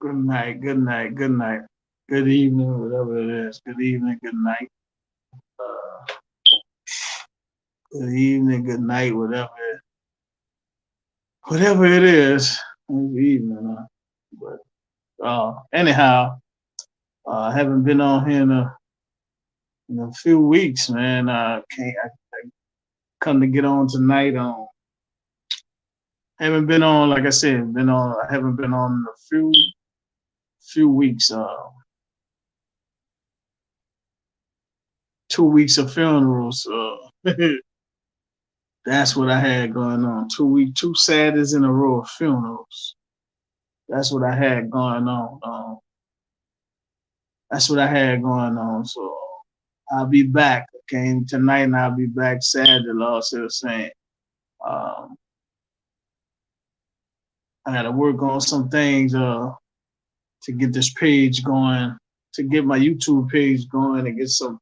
Good night, good night, good night. Good evening, whatever it is. Good evening, good night. Uh, good evening, good night, whatever it is. Good evening. But anyhow, I haven't been on here in a few weeks, man. I come to get on tonight. Haven't been on, like I said, been on. I haven't been on in a few weeks. 2 weeks of funerals. That's what I had going on. 2 Saturdays in a row of funerals. That's what I had going on. That's what I had going on. So I'll be back. Okay, tonight, and I'll be back Saturday. Lord said the same. Um, I got to work on some things to get this page going, to get my YouTube page going, and get some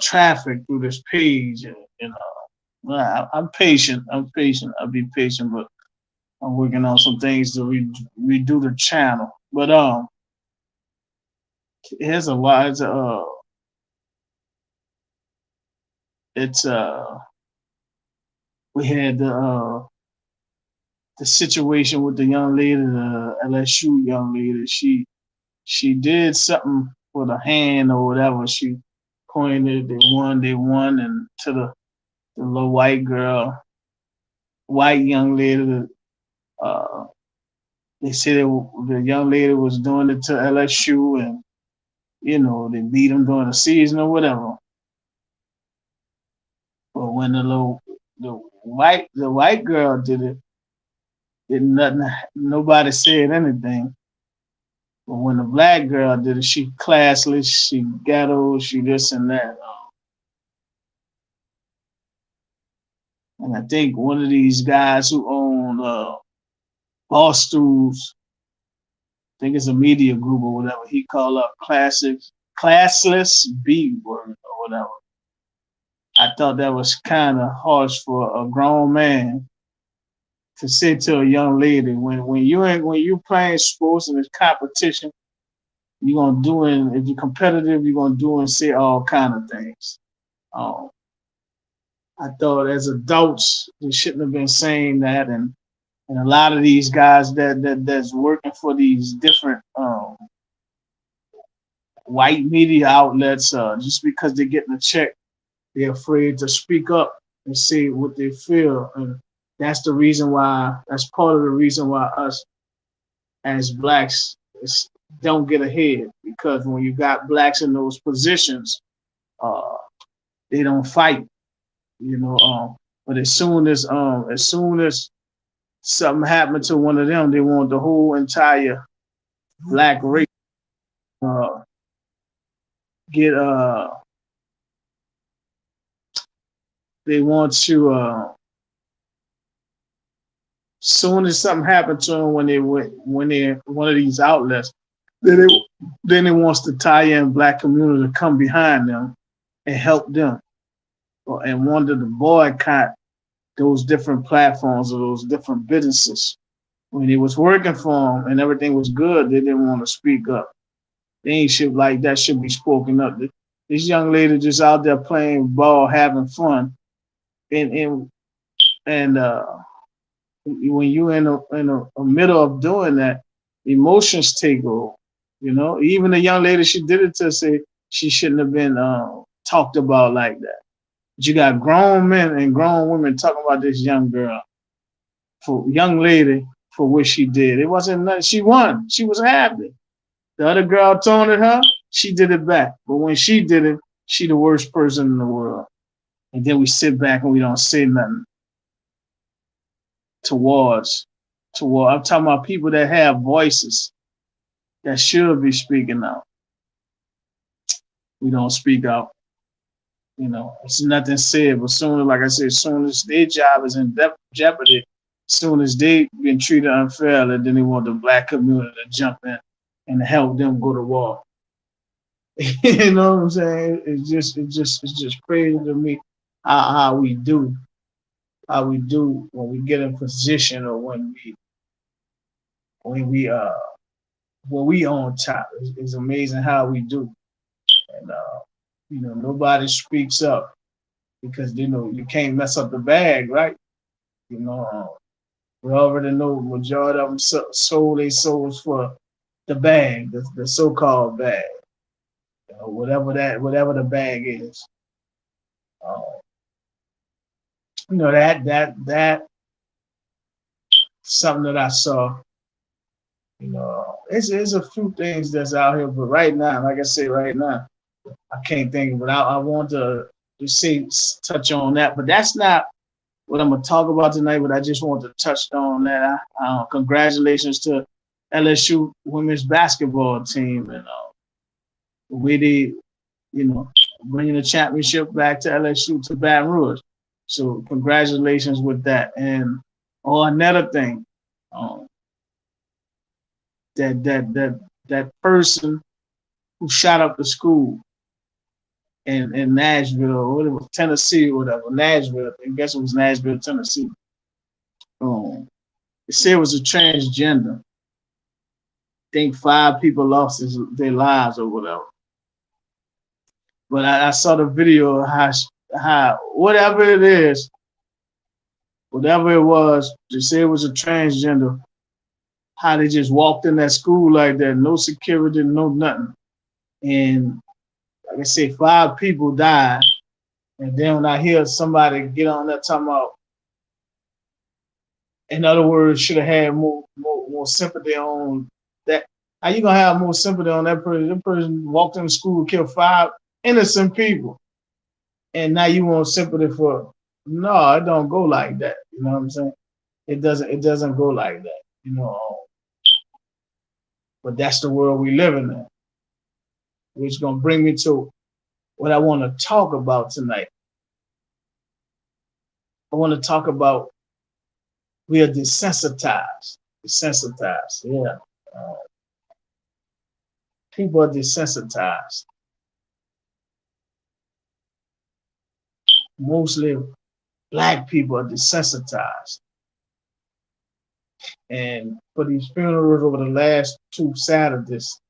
traffic through this page. And I'm patient. I'm patient. I'll be patient, but I'm working on some things to redo the channel. But here's a lot. It's we had the situation with the young lady, the LSU young lady. She did something with a hand or whatever. She pointed. They won, and to the little white young lady. Uh, they said the young lady was doing it to LSU, and they beat them during the season or whatever. But when the white girl did it, nothing. Nobody said anything. But when the black girl did it, she classless, she ghetto, she this and that. And I think one of these guys who own Boss Stools, I think it's a media group or whatever, he called up classless B word or whatever. I thought that was kind of harsh for a grown man to say to a young lady when you playing sports and it's competition, you're gonna do it. If you're competitive, you're gonna do and say all kind of things. Um, I thought as adults they shouldn't have been saying that, and a lot of these guys that's working for these different white media outlets, just because they're getting a check, they're afraid to speak up and say what they feel, and that's the reason why. That's part of the reason why us as blacks don't get ahead, because when you got blacks in those positions, uh, they don't fight, you know. But as soon as something happened to one of them, they want the whole entire black race uh, get they want to soon as something happened to them when they one of these outlets, then it wants to tie in black community to come behind them and help them, and wanted to boycott those different platforms or those different businesses. When it was working for them and everything was good, they didn't want to speak up. They ain't shit like that should be spoken up. This young lady just out there playing ball, having fun, and when you in a middle of doing that, emotions take over. Even the young lady she did it to say she shouldn't have been talked about like that. But you got grown men and grown women talking about this young lady for what she did. It wasn't nothing. She won. She was happy. The other girl taunted her. She did it back. But when she did it, she the worst person in the world. And then we sit back and we don't say nothing towards. I'm talking about people that have voices that should be speaking out. We don't speak out. It's nothing said. But soon, like I said, as soon as their job is in jeopardy, as soon as they been treated unfairly, then they want the black community to jump in and help them go to war. You know what I'm saying? It's just crazy to me how we do. how we do when we get in position or when we uh when we on top. It's amazing how we do. And nobody speaks up because you can't mess up the bag, right? You know, we already know majority of them sold their souls for the bag, the so-called bag, whatever the bag is. Uh, that something that I saw. It's a few things that's out here, but right now, like I said, right now, I can't think of it. I want to see touch on that, but that's not what I'm gonna talk about tonight. But I just want to touch on that. Congratulations to LSU women's basketball team and we did, bringing the championship back to LSU to Baton Rouge. So congratulations with that. And another thing, um, that person who shot up the school in Nashville, or whatever, Tennessee, or whatever, Nashville. I guess it was Nashville, Tennessee. They said it was a transgender. I think 5 people lost their lives or whatever. But I saw the video of how whatever it is, whatever it was, they said it was a transgender. How they just walked in that school like that, no security, no nothing. And like I said, 5 people died. And then when I hear somebody get on that talking about, in other words, should have had more sympathy on that. How you gonna have more sympathy on that person? That person walked in school, killed 5 innocent people, and now you want sympathy for? No, it don't go like that. You know what I'm saying? It doesn't go like that. But that's the world we live in, which is gonna bring me to what I want to talk about tonight. I want to talk about we are desensitized. Desensitized, yeah. People are desensitized. Mostly Black people are desensitized. And for these funerals over the last 2 Saturdays,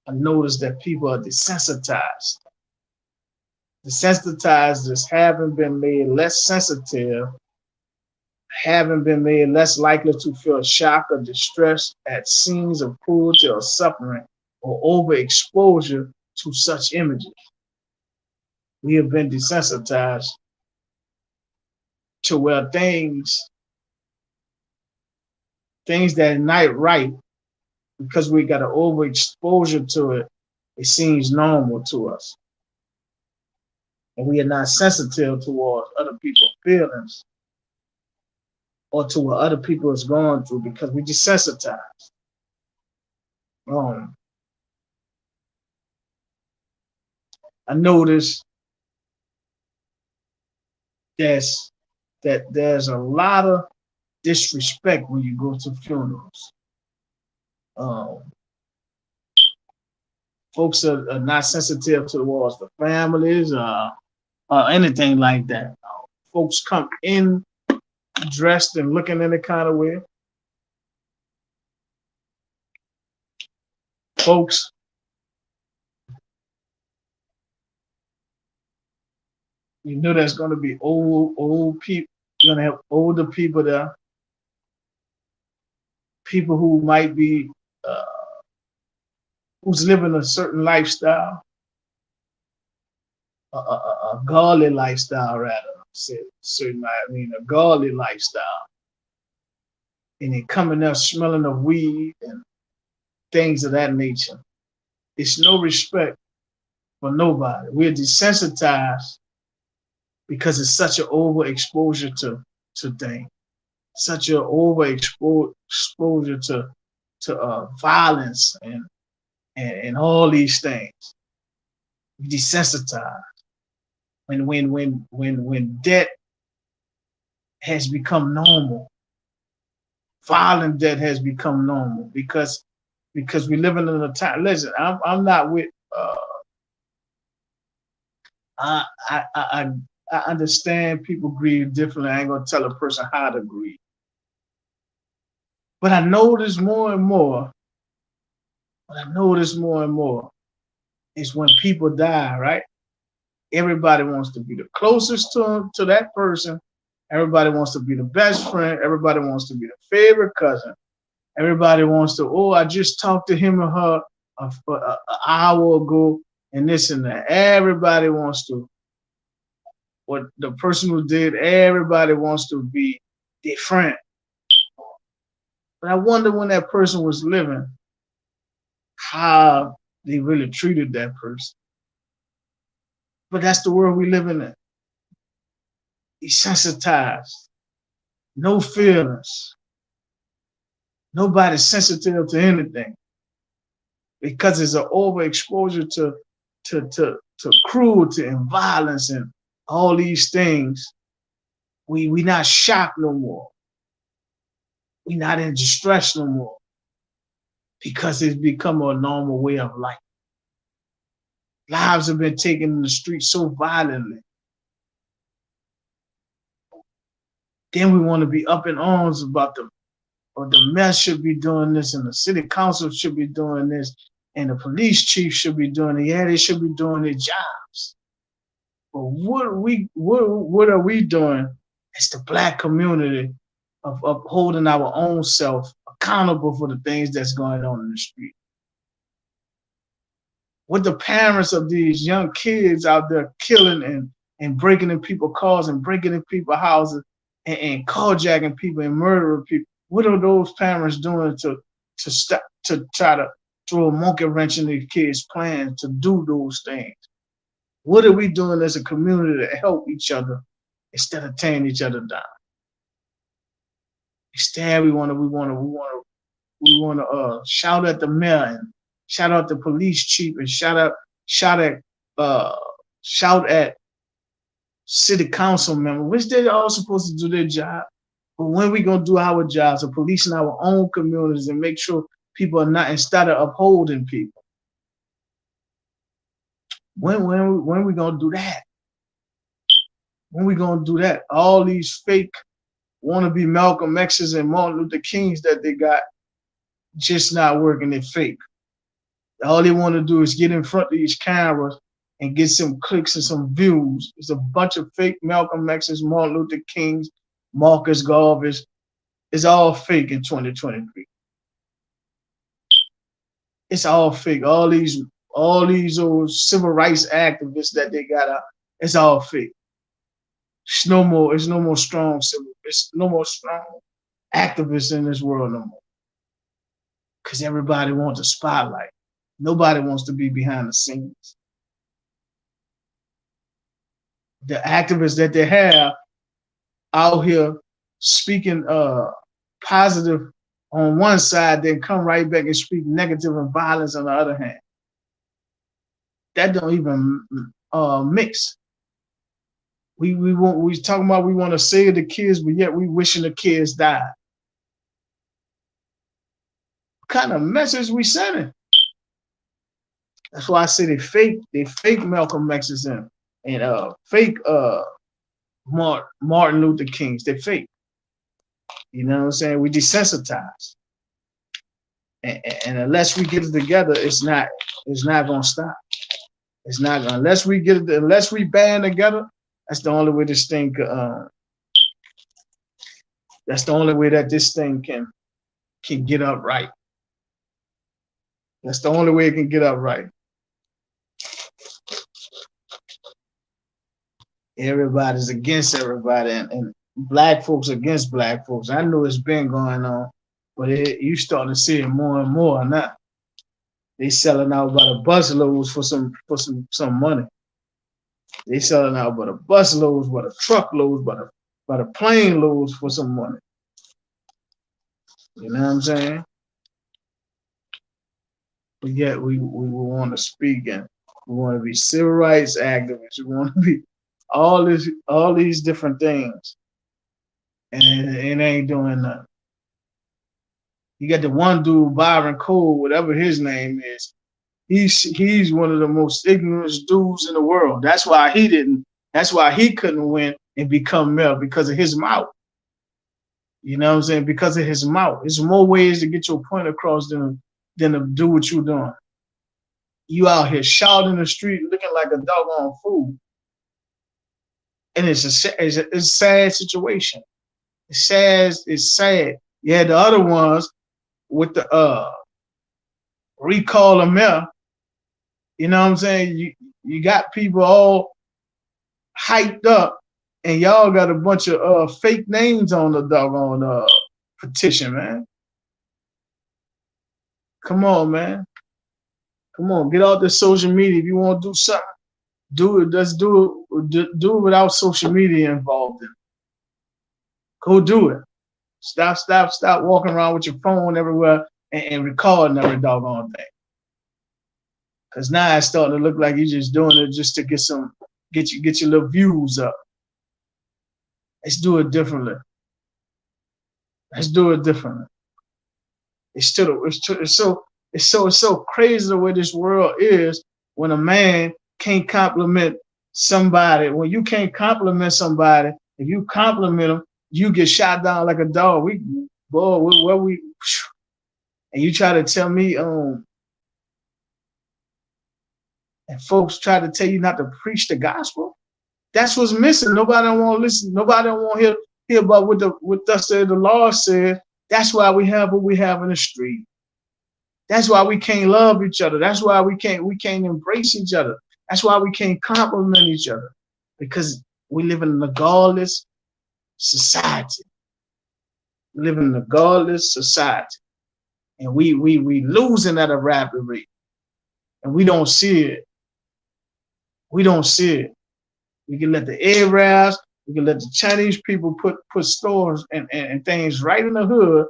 I noticed that people are desensitized. Desensitized is having been made less sensitive, having been made less likely to feel shock or distress at scenes of cruelty or suffering or overexposure to such images. We have been desensitized to where things that are not right, because we got an overexposure to it, it seems normal to us. And we are not sensitive towards other people's feelings or to what other people is going through because we desensitized. I noticed that there's a lot of disrespect when you go to funerals. Folks are not sensitive towards the families or anything like that. Folks come in dressed and looking any kind of way. Folks you know there's going to be old people. You're going to have older people there. People who might be, who's living a certain lifestyle, a godly lifestyle rather. A godly lifestyle. And they coming there smelling of weed and things of that nature. It's no respect for nobody. We're desensitized because it's such an overexposure to things, such an overexposure to violence and all these things. We desensitized. When debt has become normal, violent debt has become normal because we living in a time. Listen, I'm not with. I understand people grieve differently. I ain't gonna tell a person how to grieve. But I notice more and more, is when people die, right? Everybody wants to be the closest to that person. Everybody wants to be the best friend. Everybody wants to be the favorite cousin. Everybody wants to, oh, I just talked to him or her an hour ago and this and that. Everybody wants to, what the person who did, everybody wants to be their friend. But I wonder when that person was living, how they really treated that person. But that's the world we live in. Desensitized, no feelings. Nobody's sensitive to anything because it's an overexposure to cruelty and violence and all these things. We not shocked no more. We not in distress no more because it's become a normal way of life. Lives have been taken in the street so violently. Then we want to be up in arms about the mayor should be doing this, and the city council should be doing this, and the police chief should be doing it. Yeah, they should be doing their jobs. But what are we doing as the Black community of upholding our own self accountable for the things that's going on in the street? What the parents of these young kids out there killing and breaking in people's cars and breaking in people's houses and carjacking people and murdering people? What are those parents doing to stop, to try to throw a monkey wrench in these kids' plans to do those things? What are we doing as a community to help each other instead of tearing each other down? Instead, we want to shout at the mayor and shout out the police chief and shout at city council members, which they're all supposed to do their job. But when we gonna do our jobs of policing our own communities and make sure people are not, instead of upholding people? When we gonna do that? When we gonna do that? All these fake wannabe Malcolm X's and Martin Luther Kings that they got just not working. They're fake. All they want to do is get in front of these cameras and get some clicks and some views. It's a bunch of fake Malcolm X's, Martin Luther Kings, Marcus Garvey's. It's all fake in 2023. It's all fake. All these old civil rights activists that they got out, it's all fake. It's no more strong activists in this world no more. Because everybody wants a spotlight. Nobody wants to be behind the scenes. The activists that they have out here speaking positive on one side, then come right back and speak negative and violence on the other hand. That don't even mix. We talking about we want to save the kids, but yet we wishing the kids died. What kind of message we sending? That's why I say they fake Malcolm X's and fake Martin Luther Kings. They fake. You know what I'm saying? We desensitized. And unless we get it together, it's not gonna stop. It's not gonna, unless we band together. That's the only way this thing that's the only way that this thing can get up right. That's the only way it can get up right. Everybody's against everybody, and Black folks against Black folks. I know it's been going on, but you starting to see it more and more now. They selling out by the busloads for some money. They selling out by the busloads, by the truckloads, by the plane loads for some money. You know what I'm saying? But yet we want to speak, and we want to be civil rights activists. We want to be all these different things, and it ain't doing nothing. You got the one dude, Byron Cole, whatever his name is. He's one of the most ignorant dudes in the world. That's why he didn't That's why he couldn't win and become mayor, because of his mouth. You know what I'm saying? Because of his mouth. There's more ways to get your point across than to do what you're doing. You out here shouting in the street looking like a doggone fool. And it's a sad situation. It's sad. It's sad. Yeah, the other ones with the recall of mayor. You know what I'm saying? You got people all hyped up, and y'all got a bunch of fake names on the doggone petition, man. Come on, man. Come on, get out the social media. If you want to do something, do it. Let's do it. Do it without social media involved in it. Go do it. Stop walking around with your phone everywhere and recording every doggone thing. Cause now it's starting to look like you're just doing it just to get your little views up. Let's do it differently. Let's do it differently. It's so crazy the way this world is when a man can't compliment somebody. When you can't compliment somebody, if you compliment them, you get shot down like a dog. And you try to tell me, and folks try to tell you not to preach the gospel. That's what's missing. Nobody don't want to listen. Nobody don't want to hear about what thus the Lord said. That's why we have what we have in the street. That's why we can't love each other. That's why we can't embrace each other. That's why we can't compliment each other, because we live in a godless society. We live in a godless society, and we losing at a rapid rate, and we don't see it. We don't see it. We can let the Arabs, we can let the Chinese people put stores and things right in the hood,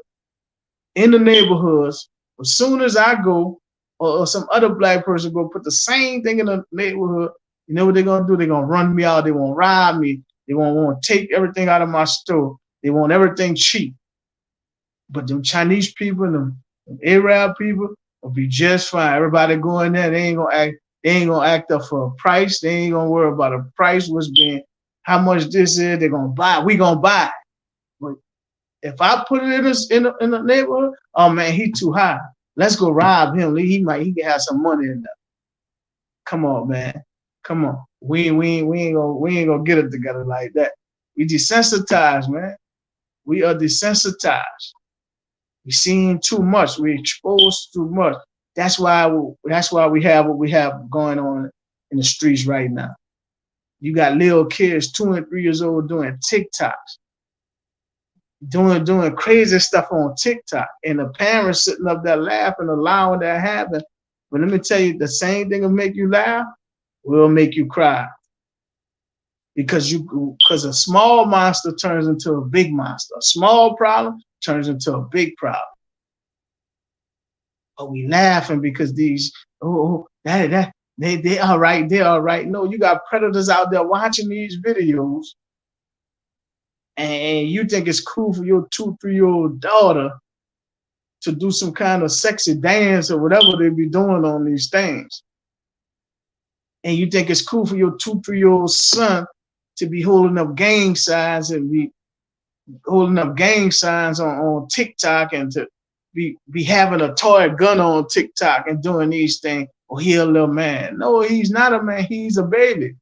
in the neighborhoods. As soon as I go, or some other black person go put the same thing in the neighborhood, you know what they're gonna do? They're gonna run me out. They won't rob me. They won't want to take everything out of my store. They want everything cheap. But them Chinese people and them Arab people will be just fine. Everybody going there, they ain't gonna act up for a price. They ain't gonna worry about a price, how much this is. They're gonna buy. We gonna buy. But if I put it in the neighborhood, oh man, he too high. Let's go rob him. He can have some money in there. Come on, man. Come on. We ain't gonna get it together like that. We desensitized, man. We are desensitized. We seen too much. We exposed too much. That's why we have what we have going on in the streets right now. You got little kids, 2 and 3 years old, doing TikToks, doing crazy stuff on TikTok, and the parents sitting up there laughing, allowing that to happen. But let me tell you, the same thing will make you laugh will make you cry, because a small monster turns into a big monster. A small problem turns into a big problem. But we laughing because they all right, they all right. No, you got predators out there watching these videos, and you think it's cool for your 2-3-year-old daughter to do some kind of sexy dance or whatever they be doing on these things. And you think it's cool for your 2-3-year-old son to be holding up gang signs and be holding up gang signs on TikTok, and to be having a toy gun on TikTok and doing these things. Oh, he a little man. No, he's not a man. He's a baby.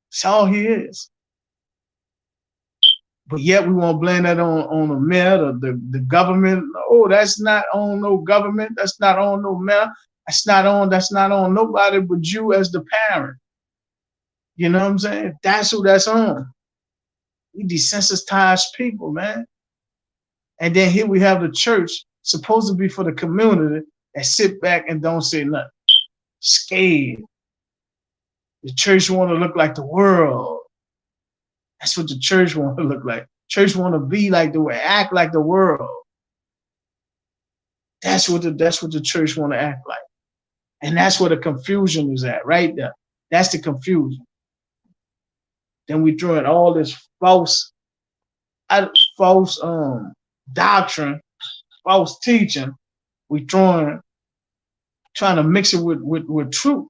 That's all he is. But yet we want to blame that on the mayor or the government. Oh, that's not on no government. That's not on no mayor. That's not on nobody but you as the parent. You know what I'm saying? That's who that's on. We desensitized people, man. And then here we have the church, supposed to be for the community, that sit back and don't say nothing. Scared. The church want to look like the world. That's what the church want to look like. Church want to be like the way, act like the world. That's what the church want to act like. And that's where the confusion is at, right there. That's the confusion. Then we throw in all this false doctrine, false teaching. We trying to mix it with truth.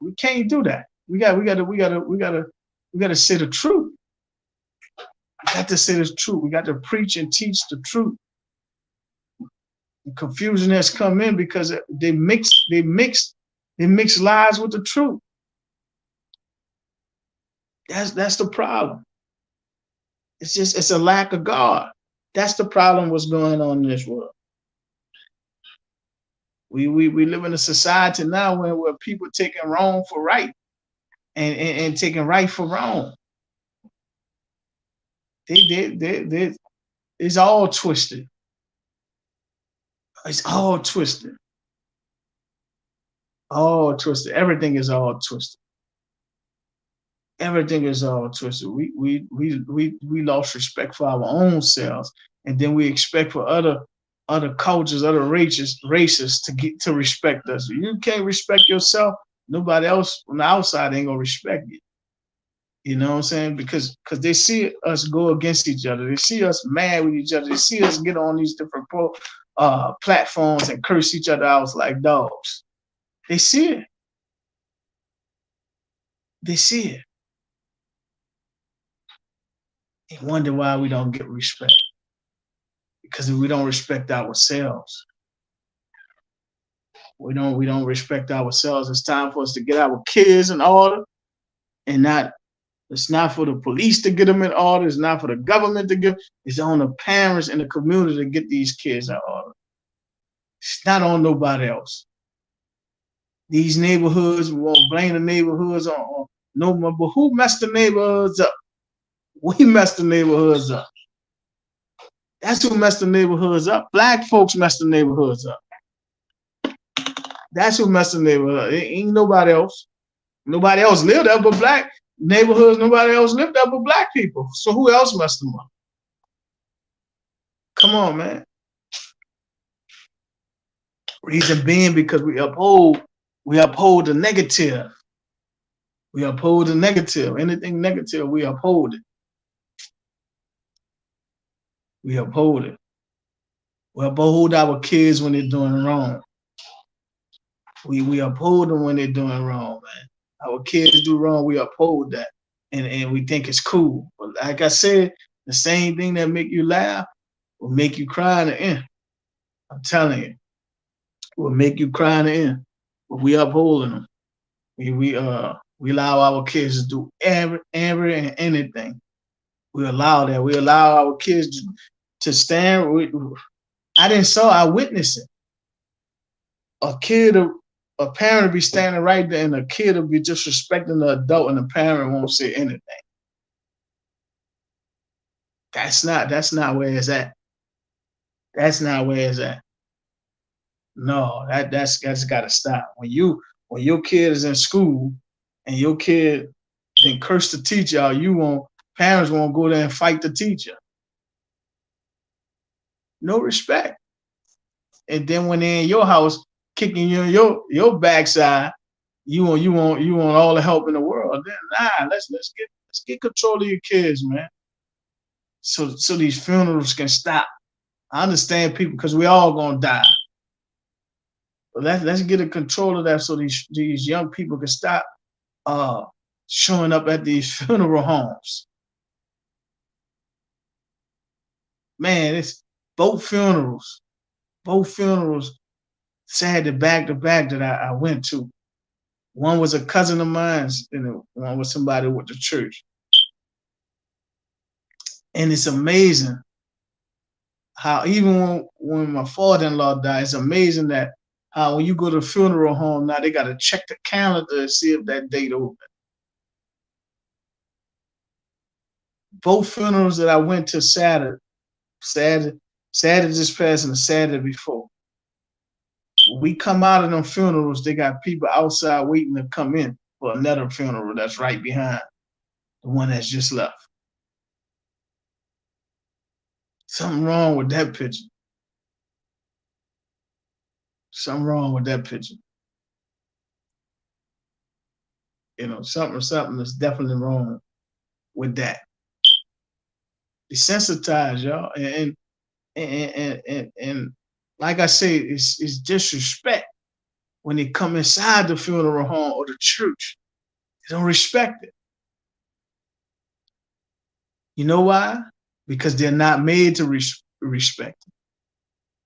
We can't do that. We gotta say the truth. We got to say the truth. We got to preach and teach the truth. The confusion has come in because they mix lies with the truth. That's the problem. It's a lack of God. That's the problem. What's going on in this world? We live in a society now where people taking wrong for right and taking right for wrong. They it's all twisted. It's all twisted. All twisted. Everything is all twisted. Everything is all twisted. We lost respect for our own selves, and then we expect for other cultures, other races to respect us. You can't respect yourself. Nobody else on the outside ain't gonna respect you. You know what I'm saying? Because they see us go against each other. They see us mad with each other. They see us get on these different platforms and curse each other out like dogs. They see it. They see it. They wonder why we don't get respect. Because we don't respect ourselves. We don't respect ourselves. It's time for us to get our kids in order, and not. It's not for the police to get them in order. It's not for the government to get. It's on the parents and the community to get these kids in order. It's not on nobody else. These neighborhoods, we won't blame the neighborhoods on no more. But who messed the neighborhoods up? We messed the neighborhoods up. That's who messed the neighborhoods up. Black folks messed the neighborhoods up. That's who messed the neighborhood. It ain't nobody else. Nobody else lived there but black neighborhoods. Nobody else lived there but black people. So who else messed them up? Come on, man. Reason being because we uphold the negative. We uphold the negative. Anything negative, we uphold it. We uphold it. We uphold our kids when they're doing wrong. We uphold them when they're doing wrong, man. Our kids do wrong, we uphold that. And we think it's cool. But like I said, the same thing that make you laugh will make you cry in the end. I'm telling you. Will make you cry in the end. But we upholding them. We allow our kids to do every and anything. We allow that. We allow our kids to stand. I witnessed it. A parent will be standing right there, and a kid will be disrespecting the adult, and the parent won't say anything. That's not where it's at. That's not where it's at. No, that's got to stop. When your kid is in school and your kid then curse the teacher, parents won't go there and fight the teacher. No respect. And then when they're in your house kicking your backside, you want all the help in the world. Then let's get control of your kids, man. So these funerals can stop. I understand people because we all gonna die. But let's get a control of that so these young people can stop showing up at these funeral homes. Man, it's both funerals, sad back to back that I went to. One was a cousin of mine's, and one was somebody with the church. And it's amazing how even when my father-in-law died, it's amazing that how when you go to a funeral home now, they got to check the calendar to see if that date open. Both funerals that I went to Saturday just passed and the Saturday before. When we come out of them funerals, they got people outside waiting to come in for another funeral that's right behind the one that's just left. Something wrong with that picture. Something wrong with that picture. You know, something is definitely wrong with that. Desensitized, y'all, and like I say, it's disrespect when they come inside the funeral home or the church They don't respect it. You know why? Because they're not made to respect it.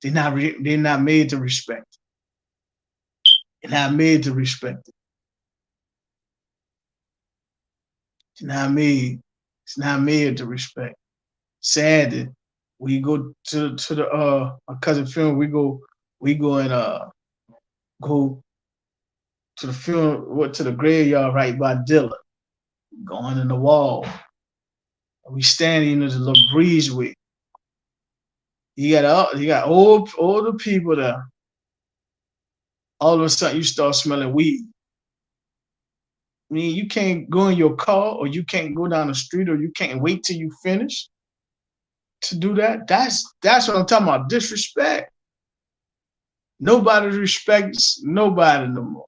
They're not made to respect it. They're not made to respect it. It's not made. It's not made to respect. Sad that we go to the my cousin funeral. We go and go to the funeral, to the graveyard right by Dilla. Going in the wall. We standing in the little breezeway. You got older people there. All of a sudden you start smelling weed. I mean, you can't go in your car, or you can't go down the street, or you can't wait till you finish to do that. That's what I'm talking about. Disrespect. Nobody respects nobody no more.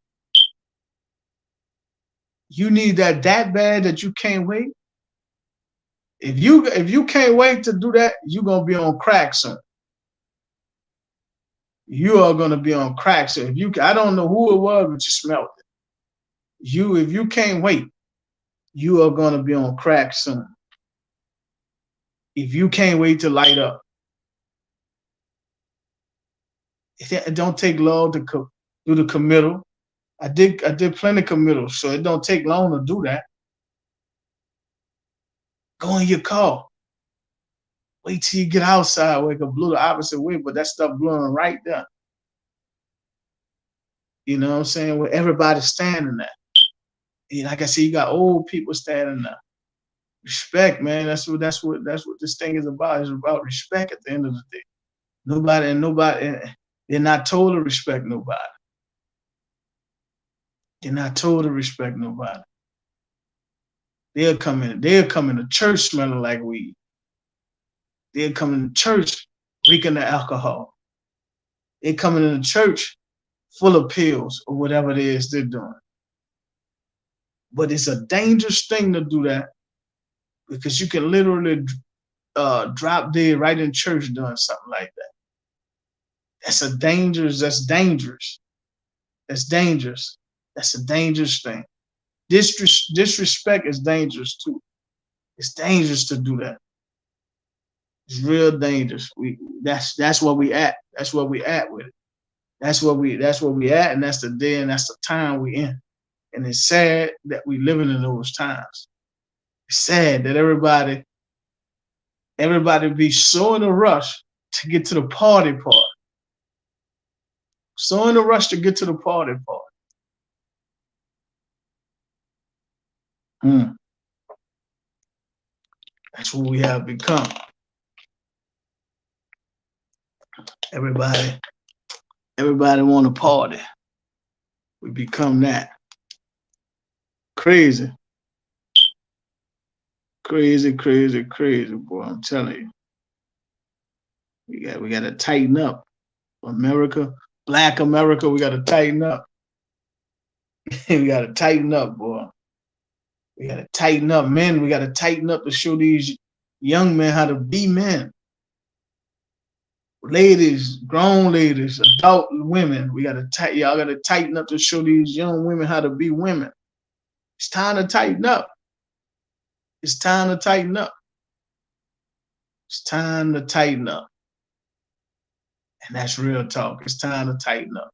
You need that bad that you can't wait. If you can't wait to do that, you're gonna be on crack soon. You are gonna be on crack soon. I don't know who it was, but you smelled it. If you can't wait, you are gonna be on crack soon. If you can't wait to light up, it don't take long to do the committal. I did plenty of committals, so it don't take long to do that. Go in your car. Wait till you get outside where it can blow the opposite way, but that stuff blowing right there. You know what I'm saying? Where everybody's standing there. And like I said, you got old people standing there. Respect, man. That's what this thing is about. It's about respect at the end of the day. Nobody, they're not told to respect nobody. They're not told to respect nobody. They'll come into church smelling like weed. They'll come into church reeking of alcohol. They're coming into church full of pills or whatever it is they're doing. But it's a dangerous thing to do that, because you can literally drop dead right in church doing something like that. That's dangerous. That's dangerous. That's a dangerous thing. Disrespect is dangerous too. It's dangerous to do that. It's real dangerous. That's where we at. That's where we at with it. That's where we at, and that's the day and that's the time we in. And it's sad that we living in those times. It's sad that everybody be so in a rush to get to the party part. So in a rush to get to the party part. That's what we have become. Everybody want to party. We become that. Crazy, boy. I'm telling you. We got to tighten up. America, Black America, we got to tighten up. We got to tighten up, boy. We got to tighten up, men. We got to tighten up to show these young men how to be men. Ladies, grown ladies, adult women, y'all got to tighten up to show these young women how to be women. It's time to tighten up. It's time to tighten up. It's time to tighten up. And that's real talk. It's time to tighten up.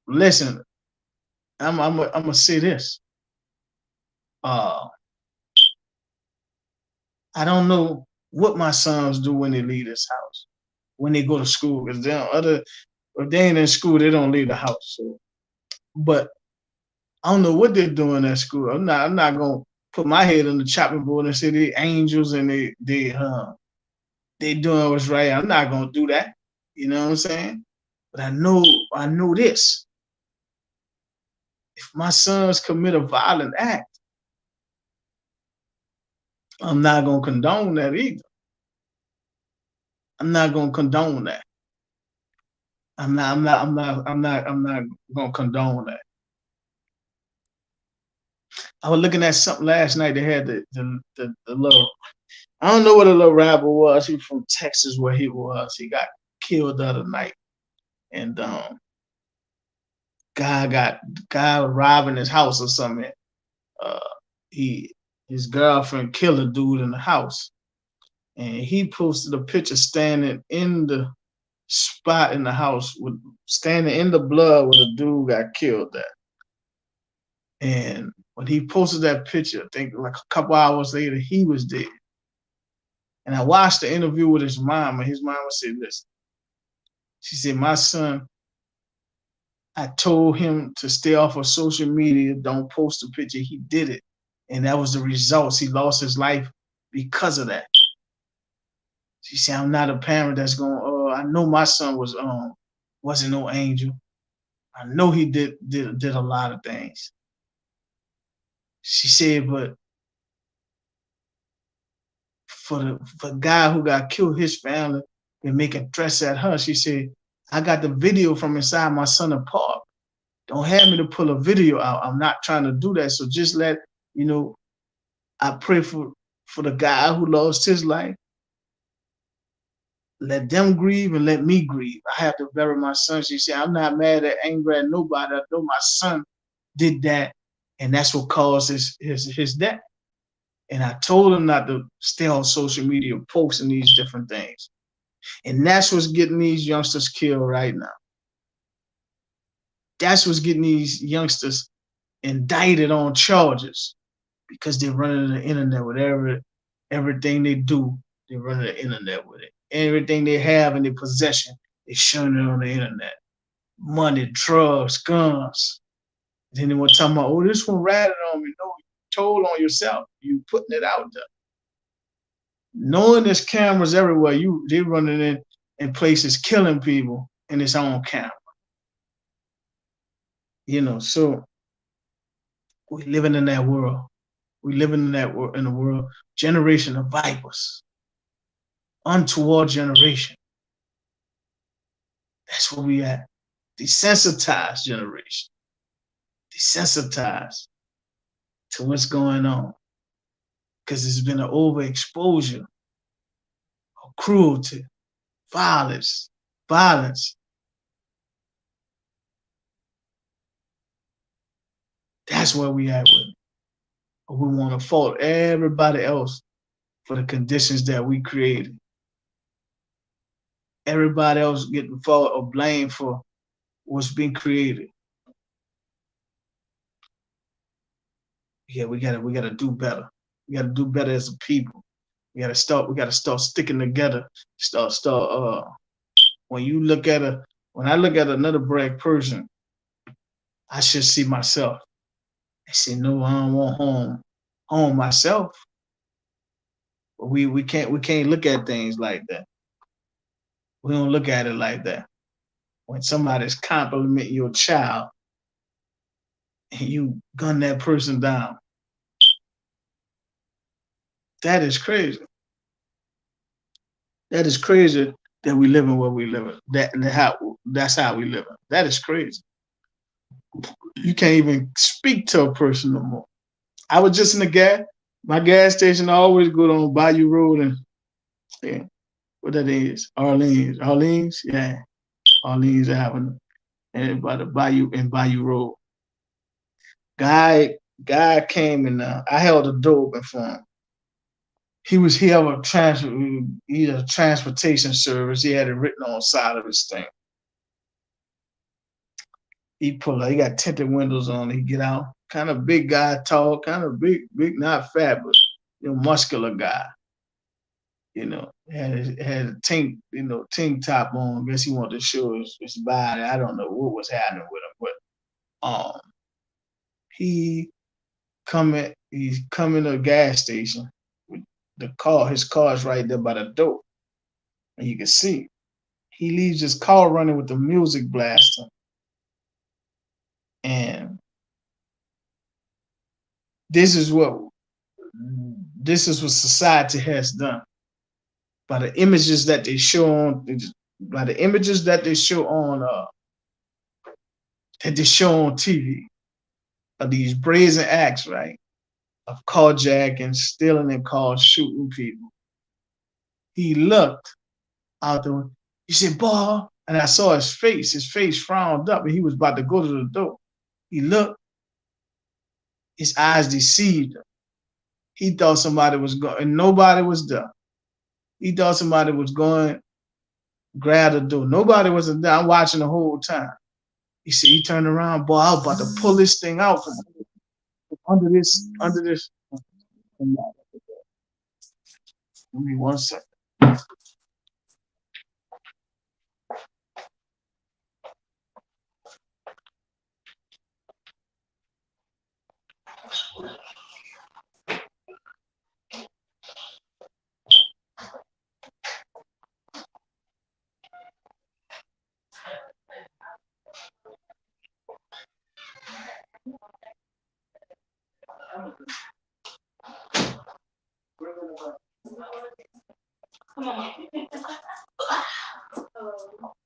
Listen, I'm gonna say this. I don't know what my sons do when they leave this house, when they go to school, because if they ain't in school, they don't leave the house. So, but I don't know what they're doing at school. I'm not gonna put my head on the chopping board and say they angels and they doing what's right. I'm not gonna do that. You know what I'm saying? But I know this. If my sons commit a violent act, I'm not gonna condone that either. I'm not gonna condone that. I'm not gonna condone that. I was looking at something last night. They had the little, I don't know what a little rapper was. He was from Texas, where he was. He got killed the other night, and guy robbing his house or something. uh, his girlfriend killed a dude in the house, and he posted a picture standing in the spot in the house with standing in the blood where the dude got killed at. And when he posted that picture, I think like a couple hours later, he was dead. And I watched the interview with his mom, and his mom said, "Listen," she said, "My son, I told him to stay off of social media, don't post a picture. He did it. And that was the results. He lost his life because of that." She said, "I'm not a parent that's going, I know my son wasn't no angel. I know he did a lot of things." She said, "But for the guy who got killed, his family, and making threats at her," she said, "I got the video from inside my son's park. Don't have me to pull a video out. I'm not trying to do that. So just let, you know, I pray for the guy who lost his life. Let them grieve and let me grieve. I have to bury my son." She said, "I'm not mad at, angry at nobody. I know my son did that, and that's what caused his death. And I told him not to stay on social media posting these different things." And that's what's getting these youngsters killed right now. That's what's getting these youngsters indicted on charges because they're running the internet with everything they do. They're running the internet with it. Everything they have in their possession, they're showing it on the internet. Money, drugs, guns. Then they were talking about, "Oh, this one ratted on me." No, you told on yourself. You putting it out there. Knowing there's cameras everywhere, they running in places killing people in its own camera. So we living in that world. We living in that world, in a world, generation of vipers, untoward generation. That's where we at. Desensitized generation. Desensitized to what's going on. Because there's been an overexposure of cruelty, violence. That's where we at with it. We want to fault everybody else for the conditions that we created. Everybody else getting fault or blame for what's been created. Yeah, we gotta do better. We gotta do better as a people. We gotta start sticking together. When I look at another black person, I should see myself. I say, no, I don't want home myself. But we can't look at things like that. We don't look at it like that. When somebody's complimenting your child and you gun that person down, that is crazy. That is crazy that we live in where we live. That's how we live. That is crazy. You can't even speak to a person no more. I was just in my gas station. I always go on Bayou Road and yeah, what that is, Orleans, yeah, Orleans Avenue, and by the Bayou Road. Guy came and I held the door open for him. He had a transportation service. He had it written on the side of his thing. He pulled out. He got tinted windows on. He get out. Kind of big guy, tall, kind of big, not fat, but muscular guy. Had a tank top on. I guess he wanted to show his body. I don't know what was happening with him, but he's coming to a gas station. His car is right there by the door, and you can see he leaves his car running with the music blasting, and this is what society has done by the images that they show on TV of these brazen acts, right? Of carjacking, stealing and cars, shooting people. He looked out the window. He said, "Boy," and I saw his face. His face frowned up, and he was about to go to the door. He looked, His eyes deceived him. He thought somebody was going, and nobody was there. He thought somebody was going, grab the door. Nobody was there. I'm watching the whole time. He said, he turned around, boy, I was about to pull this thing out from under this. Give me 1 second. Come on.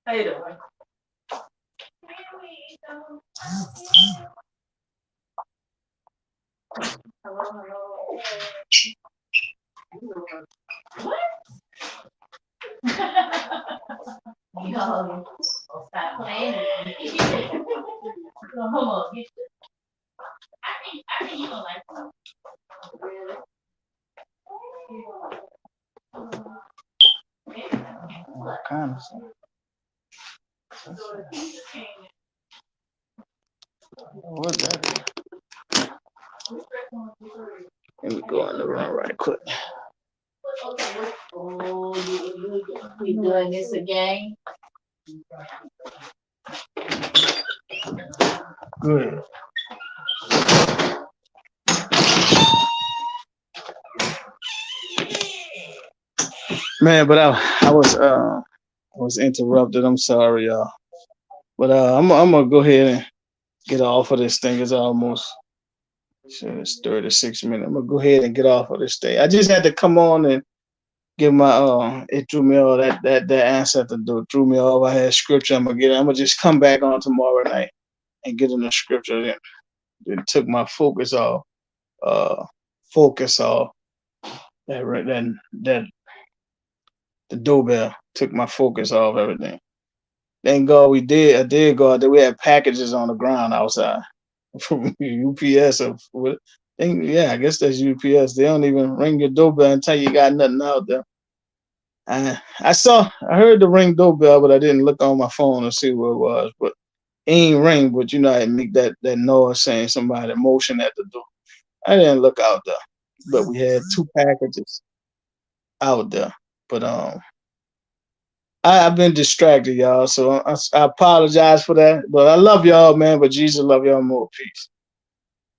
How you doing? Yo, stop playing with me. Come on, get you. I think you don't like them. Really? What kind of stuff? What's that? Let me go in the room right quick. Oh, we doing this again? Good. Man, but I was interrupted. I'm sorry, y'all. But I'm gonna go ahead and get off of this thing. It's almost it's 36 minutes. I'm gonna go ahead and get off of this thing. I just had to come on and give my it threw me off that ancestor threw me off. I had scripture. I'm gonna just come back on tomorrow night and get in the scripture. It took my focus off. Focus off that the doorbell took my focus off everything. Thank God I did go out there. We had packages on the ground outside from UPS or what. Yeah, I guess that's UPS. They don't even ring your doorbell and tell you got nothing out there. I heard the ring doorbell, but I didn't look on my phone to see what it was. But it ain't ring, but you know, I make that noise saying somebody motion at the door. I didn't look out there, but we had 2 packages out there. But I've been distracted, y'all. So I apologize for that. But I love y'all, man. But Jesus love y'all more. Peace.